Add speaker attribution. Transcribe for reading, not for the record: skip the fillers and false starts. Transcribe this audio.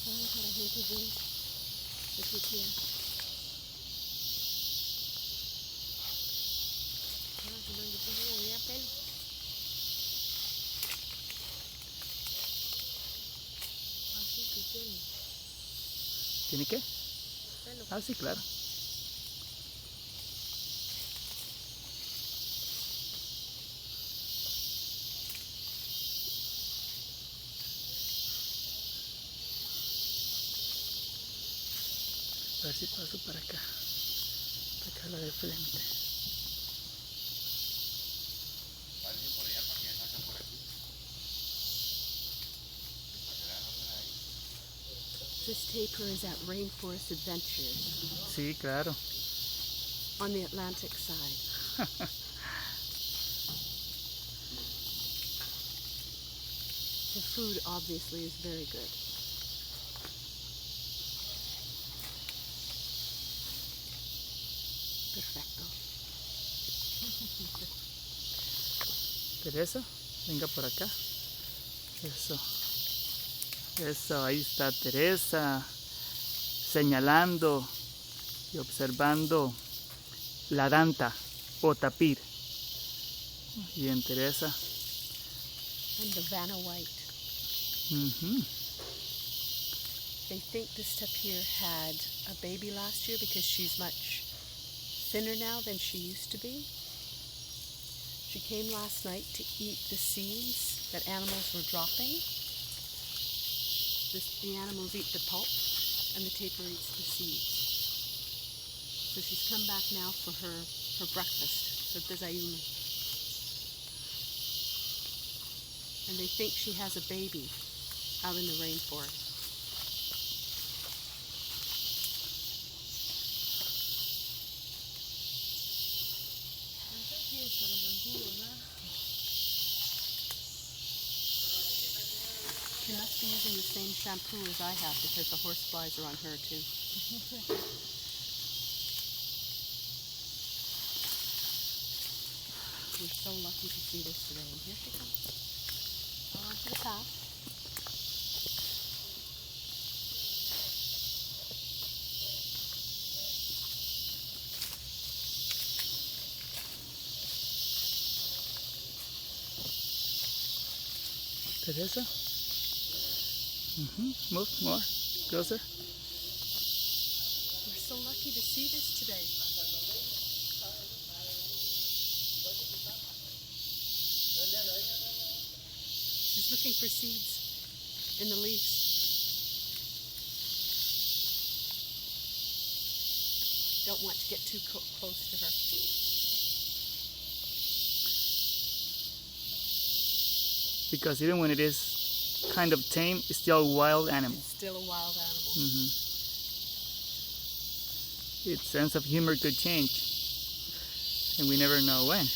Speaker 1: Para gente ver o que é.
Speaker 2: ¿Tiene qué? Ah, sí, claro. A ver si paso para acá. Para acá la de frente.
Speaker 1: This tapir is at Rainforest Adventures.
Speaker 2: Sí, claro.
Speaker 1: On the Atlantic side. The food obviously is very good. Perfecto.
Speaker 2: Teresa, venga por acá. Eso. Eso, ahí está Teresa, señalando y observando la danta o tapir. Bien, Teresa.
Speaker 1: And the Vanna White. They think this tapir had a baby last year because she's much thinner now than she used to be. She came last night to eat the seeds that animals were dropping. The animals eat the pulp and the tapir eats the seeds. So she's come back now for her breakfast, her desayuno. And they think she has a baby out in the rainforest. She must be using the same shampoo as I have because the horseflies are on her too. We're so lucky to see this today. And here she comes. Onto the path.
Speaker 2: Teresa. Move more. Closer.
Speaker 1: We're so lucky to see this today. She's looking for seeds in the leaves. Don't want to get too close to her.
Speaker 2: Because even when it is kind of tame, it's still a wild animal.
Speaker 1: It's still a wild animal.
Speaker 2: Its sense of humor could change, and we never know when.